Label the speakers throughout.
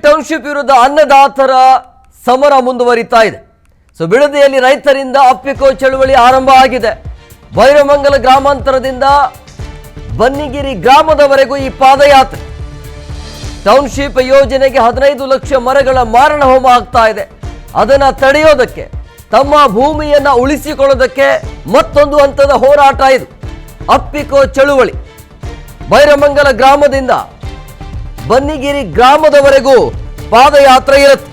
Speaker 1: Township ವಿರುದ್ಧ ಅನ್ನದಾತರ ಸಮರ ಮುಂದುವರಿತಾ ಇದೆ. ಬಿಡದಿಯಲ್ಲಿ ರೈತರಿಂದ ಅಪ್ಪಿಕೋ ಚಳುವಳಿ ಆರಂಭ ಆಗಿದೆ. ಬೈರಮಂಗಲ ಗ್ರಾಮಾಂತರದಿಂದ ಬನ್ನಿಗಿರಿ ಗ್ರಾಮದವರೆಗೂ ಈ ಪಾದಯಾತ್ರೆ. ಟೌನ್ಶಿಪ್ ಯೋಜನೆಗೆ 15 ಲಕ್ಷ ಮರಗಳ ಮಾರಣ ಹೋಮ ಆಗ್ತಾ ಇದೆ. ಅದನ್ನು ತಡೆಯೋದಕ್ಕೆ, ತಮ್ಮ ಭೂಮಿಯನ್ನು ಉಳಿಸಿಕೊಳ್ಳೋದಕ್ಕೆ ಮತ್ತೊಂದು ಹಂತದ ಹೋರಾಟ ಇದು, ಅಪ್ಪಿಕೋ ಚಳುವಳಿ. ಬೈರಮಂಗಲ ಗ್ರಾಮದಿಂದ ಬನ್ನಿಗಿರಿ ಗ್ರಾಮದವರೆಗೂ ಪಾದಯಾತ್ರೆ ಇರುತ್ತೆ.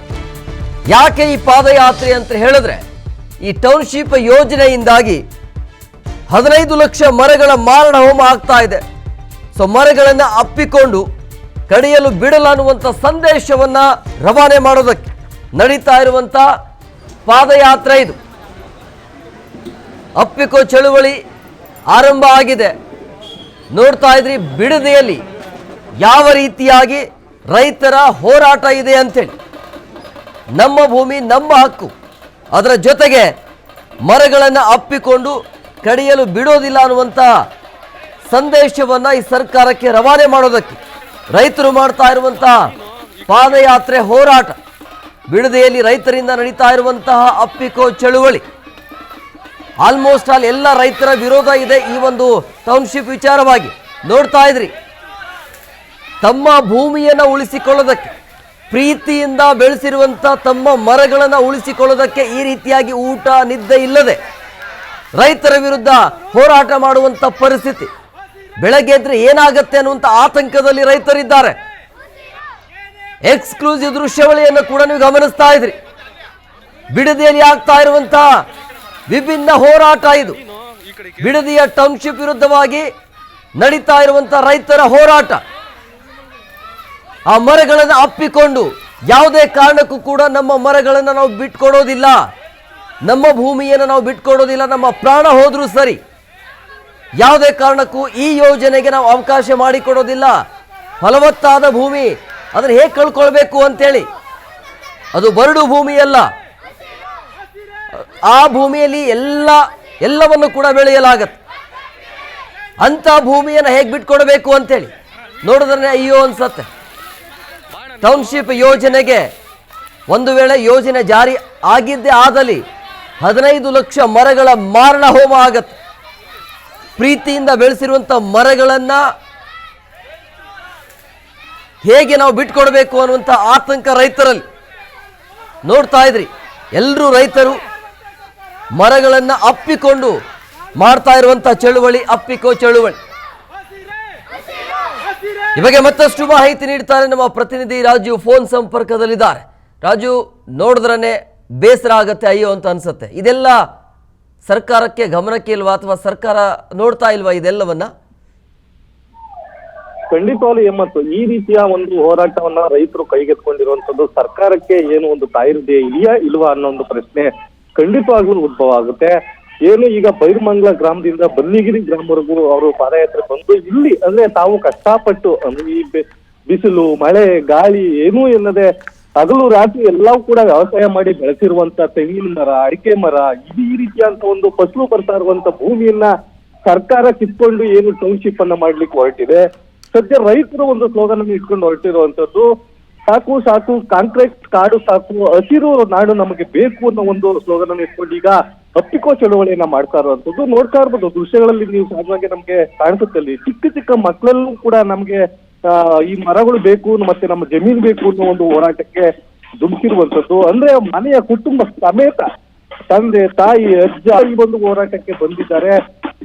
Speaker 1: ಯಾಕೆ ಈ ಪಾದಯಾತ್ರೆ ಅಂತ ಹೇಳಿದ್ರೆ, ಈ ಟೌನ್ಶಿಪ್ ಯೋಜನೆಯಿಂದಾಗಿ 15 ಲಕ್ಷ ಮರಗಳ ಮಾರಣ ಹೋಮ ಆಗ್ತಾ ಇದೆ. ಮರಗಳನ್ನು ಅಪ್ಪಿಕೊಂಡು ಕಡಿಯಲು ಬಿಡಲ್ಲ ಅನ್ನುವಂಥ ಸಂದೇಶವನ್ನ ರವಾನೆ ಮಾಡೋದಕ್ಕೆ ನಡೀತಾ ಇರುವಂಥ ಪಾದಯಾತ್ರೆ ಇದು. ಅಪ್ಪಿಕೋ ಚಳುವಳಿ ಆರಂಭ ಆಗಿದೆ. ನೋಡ್ತಾ ಇದ್ರಿ ಬಿಡದಿಯಲ್ಲಿ ಯಾವ ರೀತಿಯಾಗಿ ರೈತರ ಹೋರಾಟ ಇದೆ ಅಂತೇಳಿ. ನಮ್ಮ ಭೂಮಿ ನಮ್ಮ ಹಕ್ಕು, ಅದರ ಜೊತೆಗೆ ಮರಗಳನ್ನು ಅಪ್ಪಿಕೊಂಡು ಕಡಿಯಲು ಬಿಡೋದಿಲ್ಲ ಅನ್ನುವಂಥ ಸಂದೇಶವನ್ನು ಈ ಸರ್ಕಾರಕ್ಕೆ ರವಾನೆ ಮಾಡೋದಕ್ಕೆ ರೈತರು ಮಾಡ್ತಾ ಇರುವಂಥ ಪಾದಯಾತ್ರೆ ಹೋರಾಟ. ಬಿಡದಿಯಲ್ಲಿ ರೈತರಿಂದ ನಡೀತಾ ಇರುವಂತಹ ಅಪ್ಪಿಕೋ ಚಳುವಳಿ. ಆಲ್ಮೋಸ್ಟ್ ಆಲ್ ಎಲ್ಲ ರೈತರ ವಿರೋಧ ಇದೆ ಈ ಒಂದು ಟೌನ್ಶಿಪ್ ವಿಚಾರವಾಗಿ. ನೋಡ್ತಾ ಇದ್ರಿ, ತಮ್ಮ ಭೂಮಿಯನ್ನು ಉಳಿಸಿಕೊಳ್ಳೋದಕ್ಕೆ, ಪ್ರೀತಿಯಿಂದ ಬೆಳೆಸಿರುವಂಥ ತಮ್ಮ ಮರಗಳನ್ನು ಉಳಿಸಿಕೊಳ್ಳೋದಕ್ಕೆ ಈ ರೀತಿಯಾಗಿ ಊಟ ನಿದ್ದೆ ಇಲ್ಲದೆ ರೈತರ ವಿರುದ್ಧ ಹೋರಾಟ ಮಾಡುವಂಥ ಪರಿಸ್ಥಿತಿ. ಬೆಳಗ್ಗೆ ಎದ್ರೆ ಏನಾಗತ್ತೆ ಅನ್ನುವಂಥ ಆತಂಕದಲ್ಲಿ ರೈತರಿದ್ದಾರೆ. ಎಕ್ಸ್ಕ್ಲೂಸಿವ್ ದೃಶ್ಯಾವಳಿಯನ್ನು ಕೂಡ ನೀವು ಗಮನಿಸ್ತಾ ಇದ್ರಿ. ಬಿಡದಿಯಲ್ಲಿ ಆಗ್ತಾ ಇರುವಂತಹ ವಿಭಿನ್ನ ಹೋರಾಟ ಇದು. ಬಿಡದಿಯ ಟೌನ್ಶಿಪ್ ವಿರುದ್ಧವಾಗಿ ನಡೀತಾ ಇರುವಂತಹ ರೈತರ ಹೋರಾಟ. ಆ ಮರಗಳನ್ನು ಅಪ್ಪಿಕೊಂಡು ಯಾವುದೇ ಕಾರಣಕ್ಕೂ ಕೂಡ ನಮ್ಮ ಮರಗಳನ್ನು ನಾವು ಬಿಟ್ಕೊಡೋದಿಲ್ಲ, ನಮ್ಮ ಭೂಮಿಯನ್ನು ನಾವು ಬಿಟ್ಕೊಡೋದಿಲ್ಲ, ನಮ್ಮ ಪ್ರಾಣ ಹೋದ್ರೂ ಸರಿ, ಯಾವುದೇ ಕಾರಣಕ್ಕೂ ಈ ಯೋಜನೆಗೆ ನಾವು ಅವಕಾಶ ಮಾಡಿಕೊಡೋದಿಲ್ಲ. ಫಲವತ್ತಾದ ಭೂಮಿ ಅದನ್ನು ಹೇಗೆ ಕಳ್ಕೊಳ್ಬೇಕು ಅಂತೇಳಿ, ಅದು ಬರಡು ಭೂಮಿಯಲ್ಲ, ಆ ಭೂಮಿಯಲ್ಲಿ ಎಲ್ಲವನ್ನು ಕೂಡ ಬೆಳೆಯಲಾಗತ್ತೆ. ಅಂಥ ಭೂಮಿಯನ್ನು ಹೇಗೆ ಬಿಟ್ಕೊಡ್ಬೇಕು ಅಂತೇಳಿ ನೋಡಿದ್ರೆ ಅಯ್ಯೋ ಅನ್ಸತ್ತೆ. ಟೌನ್ಶಿಪ್ ಯೋಜನೆಗೆ ಒಂದು ವೇಳೆ ಯೋಜನೆ ಜಾರಿ ಆಗಿದ್ದೇ ಆದಲ್ಲಿ 15 ಲಕ್ಷ ಮರಗಳ ಮಾರಣ ಹೋಮ ಆಗತ್ತೆ. ಪ್ರೀತಿಯಿಂದ ಬೆಳೆಸಿರುವಂಥ ಮರಗಳನ್ನು ಹೇಗೆ ನಾವು ಬಿಟ್ಕೊಡ್ಬೇಕು ಅನ್ನುವಂಥ ಆತಂಕ ರೈತರಲ್ಲಿ. ನೋಡ್ತಾ ಇದ್ರಿ, ಎಲ್ಲರೂ ರೈತರು ಮರಗಳನ್ನು ಅಪ್ಪಿಕೊಂಡು ಮಾಡ್ತಾ ಇರುವಂಥ ಚಳುವಳಿ ಅಪ್ಪಿಕೋ ಚಳುವಳಿ. ಈ ಬಗ್ಗೆ ಮತ್ತಷ್ಟು ಮಾಹಿತಿ ನೀಡ್ತಾರೆ ನಮ್ಮ ಪ್ರತಿನಿಧಿ ರಾಜು, ಫೋನ್ ಸಂಪರ್ಕದಲ್ಲಿದ್ದಾರೆ. ರಾಜು, ನೋಡಿದ್ರೇ ಬೇಸರ ಆಗತ್ತೆ, ಅಯ್ಯೋ ಅಂತ ಅನ್ಸುತ್ತೆ. ಇದೆಲ್ಲ ಸರ್ಕಾರಕ್ಕೆ ಗಮನಕ್ಕೆ ಇಲ್ವಾ, ಅಥವಾ ಸರ್ಕಾರ ನೋಡ್ತಾ ಇಲ್ವಾ ಇದೆಲ್ಲವನ್ನ?
Speaker 2: ಖಂಡಿತವಾಗ್ಲೂ ಮತ್ತು ಈ ರೀತಿಯ ಒಂದು ಹೋರಾಟವನ್ನ ರೈತರು ಕೈಗೆತ್ಕೊಂಡಿರುವಂತದ್ದು ಸರ್ಕಾರಕ್ಕೆ ಏನು ಒಂದು ತಾಯಿರ್ದೆ ಇದೆಯಾ ಇಲ್ವಾ ಅನ್ನೋ ಒಂದು ಪ್ರಶ್ನೆ ಖಂಡಿತವಾಗ್ಲೂ ಉದ್ಭವ ಆಗುತ್ತೆ. ಏನು ಈಗ ಬೈರಮಂಗಲ ಗ್ರಾಮದಿಂದ ಬನ್ನಿಗಿರಿ ಗ್ರಾಮವರೆಗೂ ಅವರು ಪಾದಯಾತ್ರೆ ಬಂದು ಇಲ್ಲಿ ಅಂದ್ರೆ ತಾವು ಕಷ್ಟಪಟ್ಟು ಅಂದ್ರೆ ಈ ಬಿಸಿಲು ಮಳೆ ಗಾಳಿ ಏನೂ ಎನ್ನದೆ ಹಗಲು ರಾತ್ರಿ ಎಲ್ಲವೂ ಕೂಡ ವ್ಯವಸಾಯ ಮಾಡಿ ಬೆಳೆಸಿರುವಂತ ತೆಂಗಿನ ಮರ, ಅಡಿಕೆ ಮರ, ಈ ರೀತಿಯಂತ ಒಂದು ಫಸಲು ಬರ್ತಾ ಇರುವಂತ ಭೂಮಿಯನ್ನ ಸರ್ಕಾರ ಕಿತ್ಕೊಂಡು ಏನು ಟೌನ್ಶಿಪ್ ಅನ್ನ ಮಾಡ್ಲಿಕ್ಕೆ ಹೊರಟಿದೆ. ಸದ್ಯ ರೈತರು ಒಂದು ಸ್ಲೋಗನ್ ಅನ್ನು ಇಟ್ಕೊಂಡು ಹೊರಟಿರುವಂತದ್ದು, ಸಾಕು ಸಾಕು ಕಾಂಕ್ರೀಟ್ ಕಾಡು ಸಾಕು, ಹಸಿರು ನಾಡು ನಮಗೆ ಬೇಕು ಅನ್ನೋ ಒಂದು ಸ್ಲೋಗನ್ ಅನ್ನು ಇಟ್ಕೊಂಡು ಈಗ ಅಪ್ಪಿಕೋ ಚಳುವಳಿಯನ್ನ ಮಾಡ್ತಾ ಇರುವಂತದ್ದು ನೋಡ್ತಾ ಇರ್ಬೋದು. ದೃಶ್ಯಗಳಲ್ಲಿ ನೀವು ಸಹಜವಾಗಿ ನಮ್ಗೆ ಕಾಣಿಸುತ್ತೆ, ಅಲ್ಲಿ ಚಿಕ್ಕ ಚಿಕ್ಕ ಮಕ್ಕಳಲ್ಲೂ ಕೂಡ ನಮ್ಗೆ ಈ ಮರಗಳು ಬೇಕು ಮತ್ತೆ ನಮ್ಮ ಜಮೀನು ಬೇಕು ಅನ್ನೋ ಒಂದು ಹೋರಾಟಕ್ಕೆ ಧುಮುಕಿರುವಂತದ್ದು. ಅಂದ್ರೆ ಮನೆಯ ಕುಟುಂಬ ಸಮೇತ ತಂದೆ ತಾಯಿ ಅಜ್ಜ ಈ ಒಂದು ಹೋರಾಟಕ್ಕೆ ಬಂದಿದ್ದಾರೆ.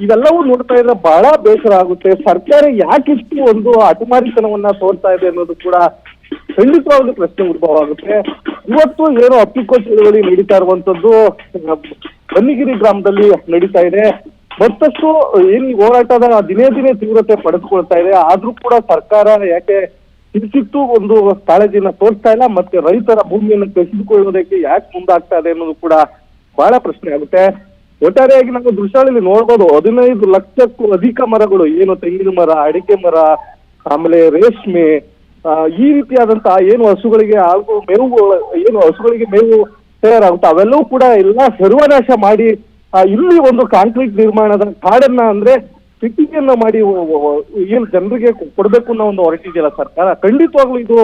Speaker 2: ಇವೆಲ್ಲವೂ ನೋಡ್ತಾ ಇದ್ರೆ ಬಹಳ ಬೇಸರ ಆಗುತ್ತೆ. ಸರ್ಕಾರ ಯಾಕಿಷ್ಟು ಒಂದು ಅಟಮಾರಿತನವನ್ನ ತೋರ್ತಾ ಇದೆ ಅನ್ನೋದು ಕೂಡ ಖಂಡಿತವಾಗ್ಲೂ ಪ್ರಶ್ನೆ ಉದ್ಭವ ಆಗುತ್ತೆ. ಇವತ್ತು ಏನು ಅಪ್ಪಿಕೋ ಚಳುವಳಿ ನಡೀತಾ ಇರುವಂತದ್ದು ಬನ್ನಿಗಿರಿ ಗ್ರಾಮದಲ್ಲಿ ನಡೀತಾ ಇದೆ. ಮತ್ತಷ್ಟು ಏನು ಹೋರಾಟದ ದಿನೇ ದಿನೇ ತೀವ್ರತೆ ಪಡೆದುಕೊಳ್ತಾ ಇದೆ. ಆದ್ರೂ ಕೂಡ ಸರ್ಕಾರ ಯಾಕೆ ಕಿಂಚಿತ್ತೂ ಒಂದು ಕಾಳಜಿನ ತೋರಿಸ್ತಾ ಇಲ್ಲ, ಮತ್ತೆ ರೈತರ ಭೂಮಿಯನ್ನು ಕಸಿದುಕೊಳ್ಳುವುದಕ್ಕೆ ಯಾಕೆ ಮುಂದಾಗ್ತಾ ಇದೆ ಅನ್ನೋದು ಕೂಡ ಬಹಳ ಪ್ರಶ್ನೆ ಆಗುತ್ತೆ. ಒಟ್ಟಾರೆಯಾಗಿ ನಾವು ದೃಶ್ಯಗಳಲ್ಲಿ ನೋಡ್ಬೋದು, 15 ಲಕ್ಷಕ್ಕೂ ಅಧಿಕ ಮರಗಳು, ಏನು ತೆಂಗಿನ ಮರ, ಅಡಿಕೆ ಮರ, ಆಮೇಲೆ ರೇಷ್ಮೆ, ಈ ರೀತಿಯಾದಂತಹ ಏನು ಹಸುಗಳಿಗೆ ಹಾಗೂ ಮೇವು, ಏನು ಹಸುಗಳಿಗೆ ಮೇವು ತಯಾರಾಗುತ್ತೆ ಅವೆಲ್ಲವೂ ಕೂಡ ಎಲ್ಲ ಸರ್ವನಾಶ ಮಾಡಿ ಇಲ್ಲಿ ಒಂದು ಕಾಂಕ್ರೀಟ್ ನಿರ್ಮಾಣದ ಕಾಡನ್ನ ಅಂದ್ರೆ ಸ್ಥಿತಿಯನ್ನ ಮಾಡಿ ಏನು ಜನರಿಗೆ ಕೊಡ್ಬೇಕು ಅನ್ನೋ ಒಂದು ಹೊರಟಿದೆಯಲ್ಲ ಸರ್ಕಾರ, ಖಂಡಿತವಾಗ್ಲೂ ಇದು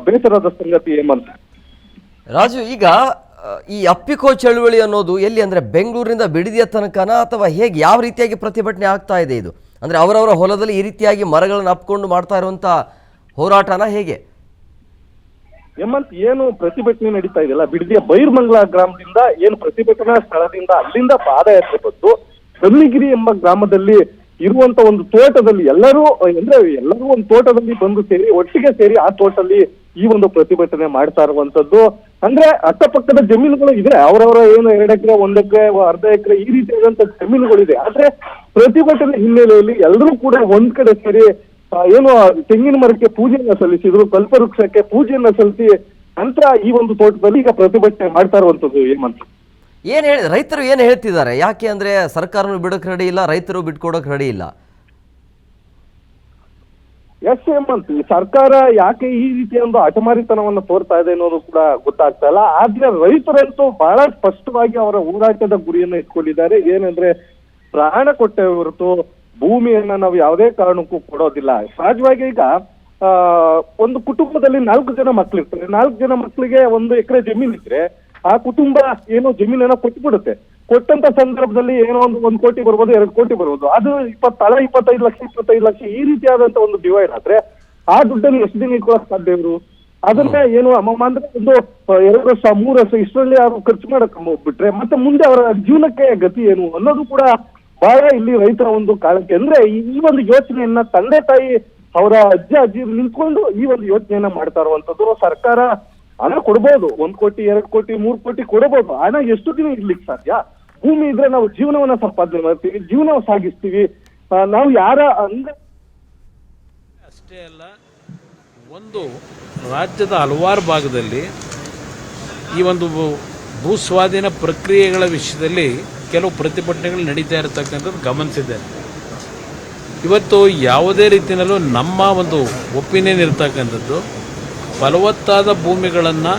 Speaker 2: ಬೇಸರದ ಸಂಗತಿ ಹೇಮಂತ್.
Speaker 1: ರಾಜು, ಈಗ ಈ ಅಪ್ಪಿಕೋ ಚಳುವಳಿ ಅನ್ನೋದು ಎಲ್ಲಿ ಅಂದ್ರೆ ಬೆಂಗಳೂರಿನಿಂದ ಬಿಡದಿಯ ತನಕನ ಅಥವಾ ಹೇಗೆ, ಯಾವ ರೀತಿಯಾಗಿ ಪ್ರತಿಭಟನೆ ಆಗ್ತಾ ಇದೆ ಇದು? ಅಂದ್ರೆ ಅವರವರ ಹೊಲದಲ್ಲಿ ಈ ರೀತಿಯಾಗಿ ಮರಗಳನ್ನು ಅಪ್ಕೊಂಡು ಮಾಡ್ತಾ ಇರುವಂತ ಹೋರಾಟನ ಹೇಗೆ?
Speaker 2: ಹೇಮಂತ್, ಏನು ಪ್ರತಿಭಟನೆ ನಡೀತಾ ಇದೆಯಲ್ಲ ಬಿಡದಿಯ ಬೈರ್ಮಂಗ್ಲ ಗ್ರಾಮದಿಂದ ಏನು ಪ್ರತಿಭಟನಾ ಸ್ಥಳದಿಂದ ಅಲ್ಲಿಂದ ಪಾದಯಾತ್ರೆ ಬಂದು ಕಲ್ಲಿಗಿರಿ ಎಂಬ ಗ್ರಾಮದಲ್ಲಿ ಇರುವಂತ ಒಂದು ತೋಟದಲ್ಲಿ ಎಲ್ಲರೂ ಒಂದು ತೋಟದಲ್ಲಿ ಬಂದು ಸೇರಿ ಒಟ್ಟಿಗೆ ಸೇರಿ ಆ ತೋಟದಲ್ಲಿ ಈ ಒಂದು ಪ್ರತಿಭಟನೆ ಮಾಡ್ತಾ ಇರುವಂತದ್ದು. ಅಂದ್ರೆ ಅಕ್ಕಪಕ್ಕದ ಜಮೀನುಗಳು ಇದೆ, ಅವರವರ ಏನು 2 ಎಕರೆ 1 ಎಕರೆ ಅರ್ಧ ಎಕರೆ ಈ ರೀತಿಯಾದಂತ ಜಮೀನುಗಳಿದೆ. ಆದ್ರೆ ಪ್ರತಿಭಟನೆ ಹಿನ್ನೆಲೆಯಲ್ಲಿ ಎಲ್ಲರೂ ಕೂಡ ಒಂದ್ ಕಡೆ ಸೇರಿ ಏನು ತೆಂಗಿನ ಮರಕ್ಕೆ ಪೂಜೆಯನ್ನ ಸಲ್ಲಿಸಿದ್ರು, ಕಲ್ಪವೃಕ್ಷಕ್ಕೆ ಪೂಜೆಯನ್ನ ಸಲ್ಲಿಸಿ ನಂತರ ಈ ಒಂದು ತೋಟದಲ್ಲಿ ಈಗ ಪ್ರತಿಭಟನೆ ಮಾಡ್ತಾ ಇರುವಂತದ್ದು. ಹೇಮಂತ್,
Speaker 1: ರೈತರು ಏನು ಹೇಳ್ತಿದ್ದಾರೆ? ಯಾಕೆ ಅಂದ್ರೆ ಸರ್ಕಾರನು ಬಿಡೋಕ್ ರೆಡಿ ಇಲ್ಲ, ರೈತರು ಬಿಟ್ಕೊಡೋಕ್ ರೆಡಿ ಇಲ್ಲ.
Speaker 2: ಎಸ್ ಹೇಮಂತ್, ಸರ್ಕಾರ ಯಾಕೆ ಈ ರೀತಿಯ ಒಂದು ಹಠಮಾರಿತನವನ್ನು ತೋರ್ತಾ ಇದೆ ಅನ್ನೋದು ಕೂಡ ಗೊತ್ತಾಗ್ತಾ ಇಲ್ಲ. ಆದ್ರೆ ರೈತರಂತೂ ಬಹಳ ಸ್ಪಷ್ಟವಾಗಿ ಅವರ ಹೋರಾಟದ ಗುರಿಯನ್ನ ಇಟ್ಕೊಂಡಿದ್ದಾರೆ. ಏನಂದ್ರೆ ಪ್ರಾಣ ಕೊಟ್ಟೆ ಹೊರತು ಭೂಮಿಯನ್ನ ನಾವು ಯಾವುದೇ ಕಾರಣಕ್ಕೂ ಕೊಡೋದಿಲ್ಲ. ಸಹಜವಾಗಿ ಈಗ ಒಂದು ಕುಟುಂಬದಲ್ಲಿ 4 ಜನ ಮಕ್ಳಿರ್ತಾರೆ. 4 ಜನ ಮಕ್ಕಳಿಗೆ 1 ಎಕರೆ ಜಮೀನ್ ಇದ್ರೆ ಆ ಕುಟುಂಬ ಏನೋ ಜಮೀನನ್ನ ಕೊಟ್ಬಿಡುತ್ತೆ. ಕೊಟ್ಟಂತ ಸಂದರ್ಭದಲ್ಲಿ ಏನೋ 1 ಕೋಟಿ ಬರ್ಬೋದು, 2 ಕೋಟಿ ಬರ್ಬೋದು. ಅದು 25 ಲಕ್ಷ 25 ಲಕ್ಷ ಈ ರೀತಿಯಾದಂತ ಒಂದು ಡಿವೈಡ್ ಆದ್ರೆ ಆ ದುಡ್ಡನ್ನು ಎಷ್ಟು ದಿನ ಇಟ್ಕೊಳಕ್ ಸಾಧ್ಯ ಇವರು? ಅದನ್ನ ಏನು ಅಂದ್ರೆ ಒಂದು 2 ವರ್ಷ 3 ವರ್ಷ ಇಷ್ಟರಲ್ಲಿ ಅವ್ರು ಖರ್ಚು ಮಾಡಕ್ ಹೋಗ್ಬಿಟ್ರೆ ಮತ್ತೆ ಮುಂದೆ ಅವರ ಜೀವನಕ್ಕೆ ಗತಿ ಏನು ಅನ್ನೋದು ಕೂಡ ಬಹಳ ಇಲ್ಲಿ ರೈತರ ಒಂದು ಕಾರಣಕ್ಕೆ. ಅಂದ್ರೆ ಈ ಒಂದು ಯೋಚನೆಯನ್ನ ತಂದೆ ತಾಯಿ ಅವರ ಅಜ್ಜಿ ನಿಂತ್ಕೊಂಡು ಈ ಒಂದು ಯೋಚನೆಯನ್ನ ಮಾಡ್ತಾ ಇರುವಂತದ್ದು. ಸರ್ಕಾರ ಹಣ ಕೊಡ್ಬೋದು, 1 ಕೋಟಿ 2 ಕೋಟಿ 3 ಕೋಟಿ ಕೊಡಬಹುದು. ಹಣ ಎಷ್ಟು ದಿನ ಇರ್ಲಿಕ್ಕೆ ಸಾಧ್ಯ? ಭೂಮಿ ಇದ್ರೆ ನಾವು ಜೀವನವನ್ನ ಸಂಪಾದನೆ ಮಾಡ್ತೀವಿ, ಜೀವನ ಸಾಗಿಸ್ತೀವಿ. ನಾವು ಯಾರ
Speaker 3: ಅಷ್ಟೇ ಅಲ್ಲ, ಒಂದು ರಾಜ್ಯದ ಹಲವಾರು ಭಾಗದಲ್ಲಿ ಈ ಒಂದು ಭೂಸ್ವಾಧೀನ ಪ್ರಕ್ರಿಯೆಗಳ ವಿಷಯದಲ್ಲಿ ಕೆಲವು ಪ್ರತಿಭಟನೆಗಳು ನಡೀತಾ ಇರತಕ್ಕಂಥದ್ದು ಗಮನಿಸಿದ್ದೇನೆ. ಇವತ್ತು ಯಾವುದೇ ರೀತಿಯಲ್ಲೂ ನಮ್ಮ ಒಂದು ಒಪಿನಿಯನ್ ಇರ್ತಕ್ಕಂಥದ್ದು, ಫಲವತ್ತಾದ ಭೂಮಿಗಳನ್ನು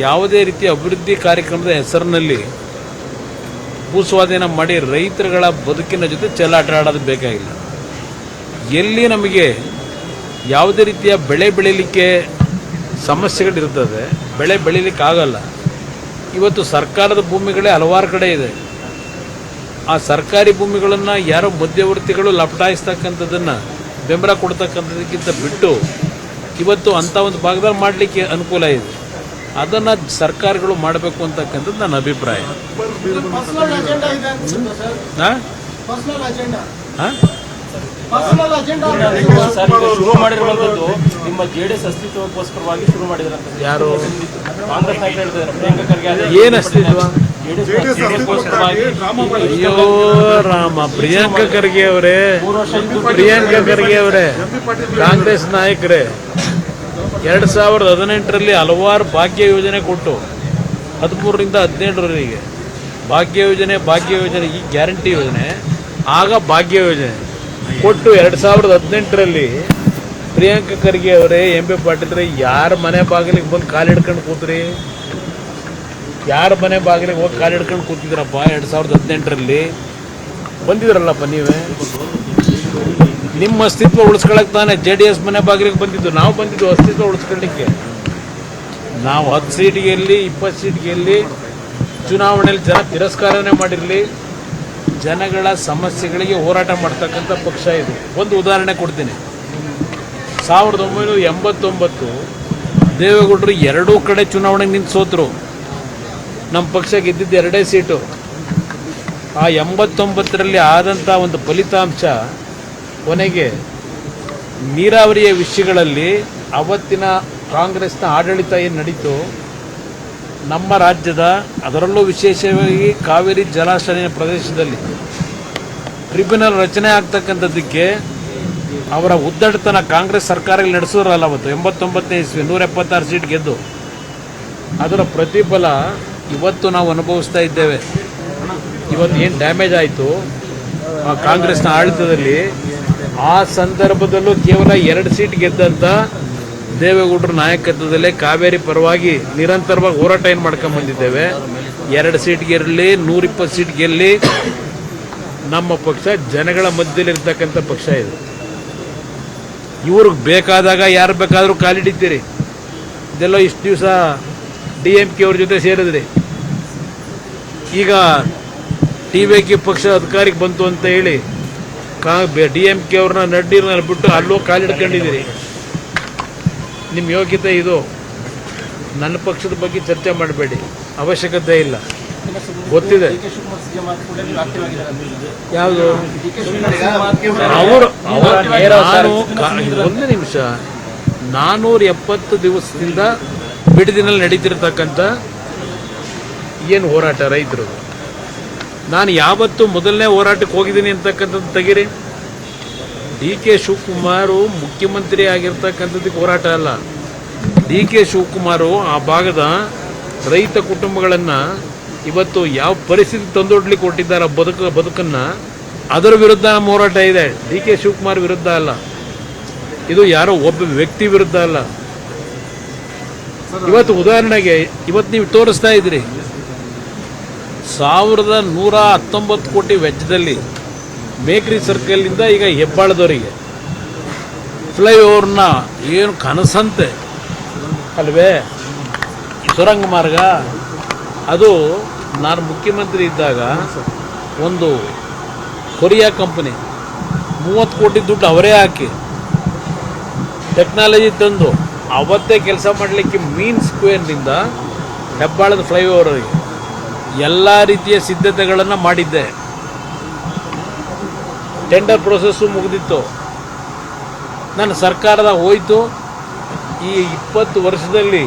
Speaker 3: ಯಾವುದೇ ರೀತಿಯ ಅಭಿವೃದ್ಧಿ ಕಾರ್ಯಕ್ರಮದ ಹೆಸರಿನಲ್ಲಿ ಭೂಸ್ವಾಧೀನ ಮಾಡಿ ರೈತರುಗಳ ಬದುಕಿನ ಜೊತೆ ಚೆಲ್ಲಾಟ ಆಡೋದು ಬೇಕಾಗಿಲ್ಲ. ಎಲ್ಲಿ ನಮಗೆ ಯಾವುದೇ ರೀತಿಯ ಬೆಳೆ ಬೆಳೀಲಿಕ್ಕೆ ಸಮಸ್ಯೆಗಳಿರ್ತದೆ, ಬೆಳೆ ಬೆಳೀಲಿಕ್ಕೆ ಆಗಲ್ಲ. ಇವತ್ತು ಸರ್ಕಾರದ ಭೂಮಿಗಳೇ ಹಲವಾರು ಕಡೆ ಇದೆ. ಆ ಸರ್ಕಾರಿ ಭೂಮಿಗಳನ್ನು ಯಾರೋ ಮಧ್ಯವರ್ತಿಗಳು ಲಪಟಾಯಿಸ್ತಕ್ಕಂಥದ್ದನ್ನು ಬೆಂಬಲ ಕೊಡ್ತಕ್ಕಂಥದಕ್ಕಿಂತ ಬಿಟ್ಟು ಇವತ್ತು ಅಂಥ ಒಂದು ಭಾಗದಲ್ಲಿ ಮಾಡಲಿಕ್ಕೆ ಅನುಕೂಲ ಇದೆ. ಅದನ್ನು ಸರ್ಕಾರಗಳು ಮಾಡಬೇಕು ಅಂತಕ್ಕಂಥದ್ದು ನನ್ನ ಅಭಿಪ್ರಾಯ.
Speaker 4: ಶುರು ಮಾಡಿರುವಂತದ್ದು ನಿಮ್ಮ ಜೆಡಿಎಸ್ ಅಸ್ತಿತ್ವಕ್ಕೋಸ್ಕರವಾಗಿ ಶುರು ಮಾಡಿದ್ರಂತ
Speaker 3: ಯಾರು
Speaker 4: ಕಾಂಗ್ರೆಸ್ ನಾಯಕರು ಹೇಳ್ತಿದ್ದಾರೆ. ಪ್ರಿಯಾಂಕಾ ಖರ್ಗೆ
Speaker 3: ಏನು ಅಸ್ತಿತ್ವ?
Speaker 4: ಅಯ್ಯೋ
Speaker 3: ರಾಮ, ಪ್ರಿಯಾಂಕಾ ಖರ್ಗೆ ಅವರೇ ಕಾಂಗ್ರೆಸ್ ನಾಯಕರೇ 2018ರಲ್ಲಿ ಹಲವಾರು ಭಾಗ್ಯ ಯೋಜನೆ ಕೊಟ್ಟು 13ರಿಂದ 17ರವರೆಗೆ ಭಾಗ್ಯ ಯೋಜನೆ ಈ ಗ್ಯಾರಂಟಿ ಯೋಜನೆ, ಆಗ ಭಾಗ್ಯ ಯೋಜನೆ ಕೊಟ್ಟು 2018ರಲ್ಲಿ ಪ್ರಿಯಾಂಕಾ ಖರ್ಗೆ ಅವರೇ, MP ಪಾಟೀಲ್ರೆ, ಯಾರ ಮನೆ ಬಾಗಿಲಿಗೆ ಬಂದು ಕಾಲಿಡ್ಕೊಂಡು ಕೂತ್ರಿ? ಯಾರ ಮನೆ ಬಾಗಿಲಿಗೆ ಹೋಗಿ ಕಾಲಿಡ್ಕೊಂಡು ಕೂತಿದ್ರಪ್ಪ? 2018ರಲ್ಲಿ ಬಂದಿದ್ರಲ್ಲಪ್ಪ ನೀವೇ. ನಿಮ್ಮ ಅಸ್ತಿತ್ವ ಉಳಿಸ್ಕೊಳಕ್ಕೆ ತಾನೇ JDS ಮನೆ ಬಾಗಿಲಿಗೆ ಬಂದಿದ್ದು. ನಾವು ಬಂದಿದ್ದು ಅಸ್ತಿತ್ವ ಉಳಿಸ್ಕೊಳ್ಳಿಕ್ಕೆ. ನಾವು 10 ಸೀಟ್ ಗೆಲ್ಲಿ 20 ಸೀಟ್ ಗೆಲ್ಲಿ ಚುನಾವಣೆಯಲ್ಲಿ ಜನ ತಿರಸ್ಕಾರನೇ ಮಾಡಿರಲಿ, ಜನಗಳ ಸಮಸ್ಯೆಗಳಿಗೆ ಹೋರಾಟ ಮಾಡ್ತಕ್ಕಂಥ ಪಕ್ಷ ಇದು. ಒಂದು ಉದಾಹರಣೆ ಕೊಡ್ತೀನಿ. 1989 ದೇವೇಗೌಡರು 2 ಕಡೆ ಚುನಾವಣೆಗೆ ನಿಂತು ಸೋತರು. ನಮ್ಮ ಪಕ್ಷ ಗೆದ್ದಿದ್ದು 2 ಸೀಟು. ಆ 89ರಲ್ಲಿ ಆದಂಥ ಒಂದು ಫಲಿತಾಂಶ ಕೊನೆಗೆ ನೀರಾವರಿಯ ವಿಷಯಗಳಲ್ಲಿ ಅವತ್ತಿನ ಕಾಂಗ್ರೆಸ್ನ ಆಡಳಿತ ಏನು ನಡೀತು ನಮ್ಮ ರಾಜ್ಯದ, ಅದರಲ್ಲೂ ವಿಶೇಷವಾಗಿ ಕಾವೇರಿ ಜಲಾಶಯ ಪ್ರದೇಶದಲ್ಲಿ ಟ್ರಿಬ್ಯುನಲ್ ರಚನೆ ಆಗ್ತಕ್ಕಂಥದ್ದಕ್ಕೆ ಅವರ ಉದ್ದಟತನ ಕಾಂಗ್ರೆಸ್ ಸರ್ಕಾರಗಳು ನಡೆಸೋರಲ್ಲ. ಅವತ್ತು 89ನೇ ಇಸ್ವಿ 176 ಸೀಟ್ ಗೆದ್ದು ಅದರ ಪ್ರತಿಫಲ ಇವತ್ತು ನಾವು ಅನುಭವಿಸ್ತಾ ಇದ್ದೇವೆ. ಇವತ್ತು ಏನು ಡ್ಯಾಮೇಜ್ ಆಯಿತು ಕಾಂಗ್ರೆಸ್ನ ಆಡಳಿತದಲ್ಲಿ, ಆ ಸಂದರ್ಭದಲ್ಲೂ ಕೇವಲ 2 ಸೀಟ್ ಗೆದ್ದಂಥ ದೇವೇಗೌಡರ ನಾಯಕತ್ವದಲ್ಲೇ ಕಾವೇರಿ ಪರವಾಗಿ ನಿರಂತರವಾಗಿ ಹೋರಾಟ ಏನು ಮಾಡ್ಕೊಂಡು ಬಂದಿದ್ದೇವೆ. 2 ಸೀಟ್ ಗೆಲ್ಲಿ 120 ಸೀಟ್ ಗೆಲ್ಲಿ ನಮ್ಮ ಪಕ್ಷ ಜನಗಳ ಮಧ್ಯದಲ್ಲಿರ್ತಕ್ಕಂಥ ಪಕ್ಷ ಇದು. ಇವ್ರಿಗೆ ಬೇಕಾದಾಗ ಯಾರು ಬೇಕಾದರೂ ಕಾಲಿಡಿದ್ದೀರಿ. ಇದೆಲ್ಲ ಇಷ್ಟು ದಿವಸ DMK ಅವ್ರ ಜೊತೆ ಸೇರಿದ್ರಿ. ಈಗ TVK ಪಕ್ಷ ಅಧಿಕಾರಕ್ಕೆ ಬಂತು ಅಂತ ಹೇಳಿ DMK ಅವ್ರನ್ನ ನಡ್ಡಿರ್ನಲ್ಲಿ ಬಿಟ್ಟು ಅಲ್ಲೋ ಕಾಲಿಡ್ಕೊಂಡಿದ್ದೀರಿ. ನಿಮ್ಮ ಯೋಗ್ಯತೆ ಇದು. ನನ್ನ ಪಕ್ಷದ ಬಗ್ಗೆ ಚರ್ಚೆ ಮಾಡಬೇಡಿ, ಅವಶ್ಯಕತೆ ಇಲ್ಲ, ಗೊತ್ತಿದೆ. ಯಾವುದು ಒಂದು ನಿಮಿಷ, 470 ದಿವಸದಿಂದ ಬಿಡದಿನಲ್ಲಿ ನಡೀತಿರ್ತಕ್ಕಂಥ ಏನು ಹೋರಾಟ ರೈತರು. ನಾನು ಯಾವತ್ತು ಮೊದಲನೇ ಹೋರಾಟಕ್ಕೆ ಹೋಗಿದ್ದೀನಿ ಅಂತಕ್ಕಂಥದ್ದು ತೆಗೀರಿ. DK ಶಿವಕುಮಾರ್ ಮುಖ್ಯಮಂತ್ರಿ ಆಗಿರ್ತಕ್ಕಂಥದ್ದಕ್ಕೆ ಹೋರಾಟ ಅಲ್ಲ. DK ಶಿವಕುಮಾರ್ ಆ ಭಾಗದ ರೈತ ಕುಟುಂಬಗಳನ್ನು ಇವತ್ತು ಯಾವ ಪರಿಸ್ಥಿತಿ ತಂದೊಡ್ಲಿಕ್ಕೆ ಕೊಟ್ಟಿದ್ದಾರೆ ಬದುಕನ್ನು, ಅದರ ವಿರುದ್ಧ ನಮ್ಮ ಹೋರಾಟ ಇದೆ. DK ಶಿವಕುಮಾರ್ ವಿರುದ್ಧ ಅಲ್ಲ, ಇದು ಯಾರೋ ಒಬ್ಬ ವ್ಯಕ್ತಿ ವಿರುದ್ಧ ಅಲ್ಲ. ಇವತ್ತು ಉದಾಹರಣೆಗೆ ಇವತ್ತು ನೀವು ತೋರಿಸ್ತಾ ಇದ್ರಿ 1119 ಕೋಟಿ ವೆಚ್ಚದಲ್ಲಿ ಮೇಕ್ರಿ ಸರ್ಕಲ್ನಿಂದ ಈಗ ಹೆಬ್ಬಾಳದವರಿಗೆ ಫ್ಲೈಓವರ್ನ ಏನು ಕನಸಂತೆ ಅಲ್ವೇ ಸುರಂಗ ಮಾರ್ಗ. ಅದು ನಾನು ಮುಖ್ಯಮಂತ್ರಿ ಇದ್ದಾಗ ಒಂದು ಕೊರಿಯಾ ಕಂಪನಿ 30 ಕೋಟಿ ದುಡ್ಡು ಅವರೇ ಹಾಕಿ ಟೆಕ್ನಾಲಜಿ ತಂದು ಅವತ್ತೇ ಕೆಲಸ ಮಾಡಲಿಕ್ಕೆ ಮೀನ್ ಸ್ಕ್ವೇರ್ನಿಂದ ಹೆಬ್ಬಾಳದ ಫ್ಲೈಓವರ್ಗೆ ಎಲ್ಲ ರೀತಿಯ ಸಿದ್ಧತೆಗಳನ್ನು ಮಾಡಿದ್ದೆ. ಟೆಂಡರ್ ಪ್ರೊಸೆಸ್ಸು ಮುಗಿದಿತ್ತು. ನನ್ನ ಸರ್ಕಾರದ ಹೋಯಿತು. ಈ 20 ವರ್ಷದಲ್ಲಿ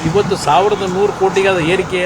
Speaker 3: ಇವತ್ತು 1100 ಕೋಟಿಗೆ ಏರಿಕೆ